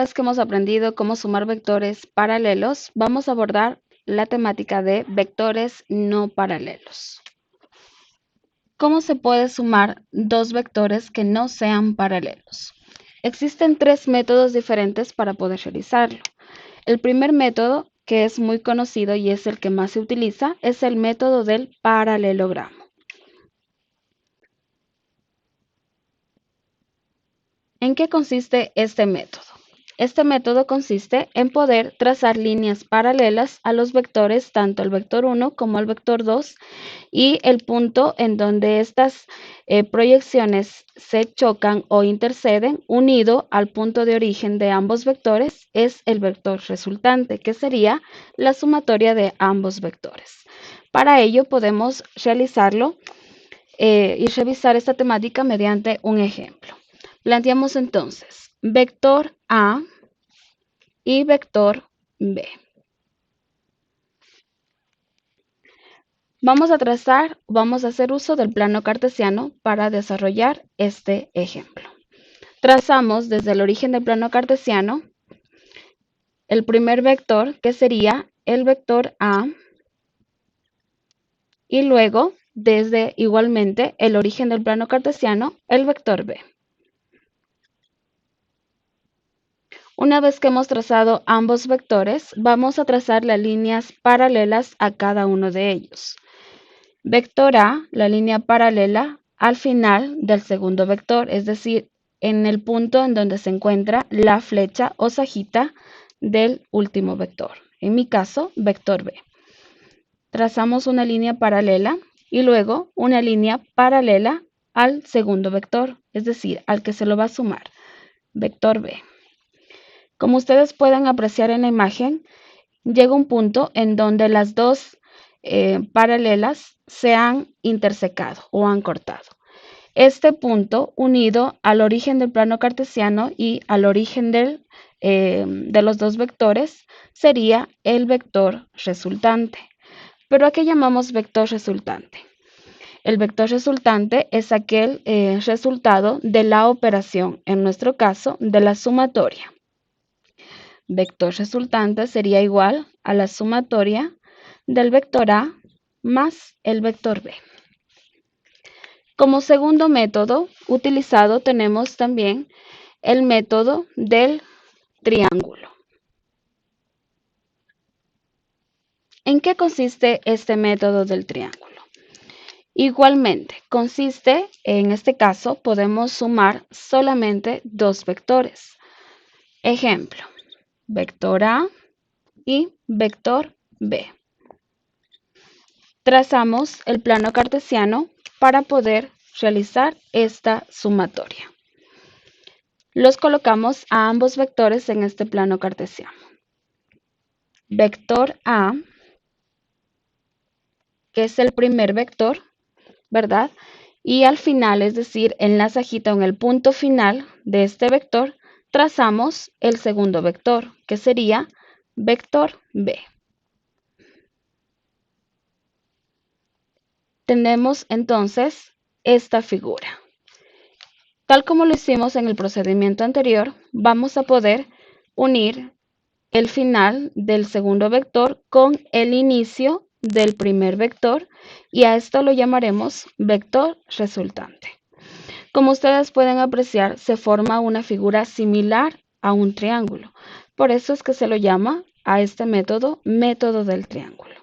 vez que hemos aprendido cómo sumar vectores paralelos, vamos a abordar la temática de vectores no paralelos. ¿Cómo se puede sumar dos vectores que no sean paralelos? Existen tres métodos diferentes para poder realizarlo. El primer método, que es muy conocido y es el que más se utiliza, es el método del paralelogramo. ¿En qué consiste este método? Este método consiste en poder trazar líneas paralelas a los vectores, tanto el vector 1 como el vector 2, y el punto en donde estas proyecciones se chocan o interceden, unido al punto de origen de ambos vectores, es el vector resultante, que sería la sumatoria de ambos vectores. Para ello podemos realizarlo y revisar esta temática mediante un ejemplo. Planteamos entonces vector A y vector B. Vamos a hacer uso del plano cartesiano para desarrollar este ejemplo. Trazamos desde el origen del plano cartesiano el primer vector, que sería el vector A, y luego desde igualmente el origen del plano cartesiano el vector B. Una vez que hemos trazado ambos vectores, vamos a trazar las líneas paralelas a cada uno de ellos. Vector A, la línea paralela al final del segundo vector, es decir, en el punto en donde se encuentra la flecha o sajita del último vector. En mi caso, vector B. Trazamos una línea paralela y luego una línea paralela al segundo vector, es decir, al que se lo va a sumar, vector B. Como ustedes pueden apreciar en la imagen, llega un punto en donde las dos paralelas se han intersecado o han cortado. Este punto, unido al origen del plano cartesiano y al origen de los dos vectores, sería el vector resultante. ¿Pero a qué llamamos vector resultante? El vector resultante es aquel resultado de la operación, en nuestro caso, de la sumatoria. Vector resultante sería igual a la sumatoria del vector A más el vector B. Como segundo método utilizado tenemos también el método del triángulo. ¿En qué consiste este método del triángulo? Igualmente, consiste, en este caso, podemos sumar solamente dos vectores. Ejemplo, vector A y vector B. Trazamos el plano cartesiano para poder realizar esta sumatoria. Los colocamos a ambos vectores en este plano cartesiano. Vector A, que es el primer vector, ¿verdad? Y al final, es decir, en la sajita o en el punto final de este vector, trazamos el segundo vector, que sería vector B. Tenemos entonces esta figura. Tal como lo hicimos en el procedimiento anterior, vamos a poder unir el final del segundo vector con el inicio del primer vector y a esto lo llamaremos vector resultante. Como ustedes pueden apreciar, se forma una figura similar a un triángulo. Por eso es que se lo llama a este método, método del triángulo.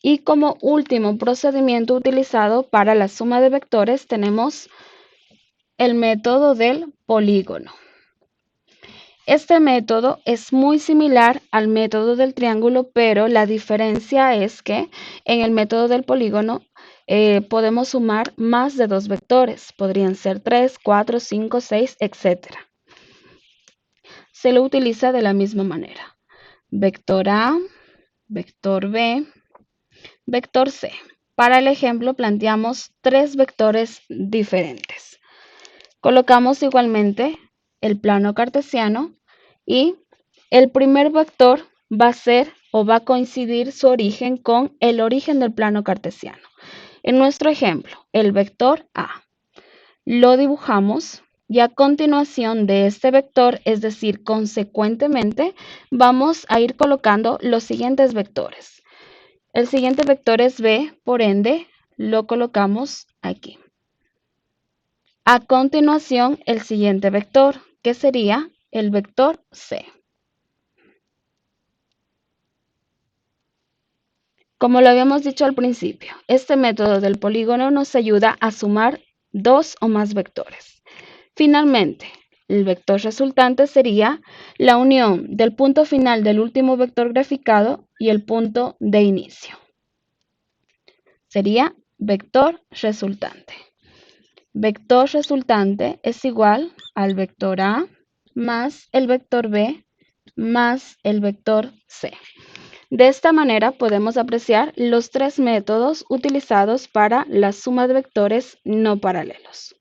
Y como último procedimiento utilizado para la suma de vectores tenemos el método del polígono. Este método es muy similar al método del triángulo, pero la diferencia es que en el método del polígono podemos sumar más de dos vectores. Podrían ser 3, 4, 5, 6, etc. Se lo utiliza de la misma manera. Vector A, vector B, vector C. Para el ejemplo planteamos tres vectores diferentes. Colocamos igualmente el plano cartesiano y el primer vector va a ser o va a coincidir su origen con el origen del plano cartesiano. En nuestro ejemplo, el vector A. Lo dibujamos Y a continuación de este vector, es decir, consecuentemente, vamos a ir colocando los siguientes vectores. El siguiente vector es b, por ende, lo colocamos aquí. A continuación, el siguiente vector, que sería el vector c. Como lo habíamos dicho al principio, este método del polígono nos ayuda a sumar dos o más vectores. Finalmente, el vector resultante sería la unión del punto final del último vector graficado y el punto de inicio. Sería vector resultante. Vector resultante es igual al vector A más el vector B más el vector C. De esta manera podemos apreciar los tres métodos utilizados para la suma de vectores no paralelos.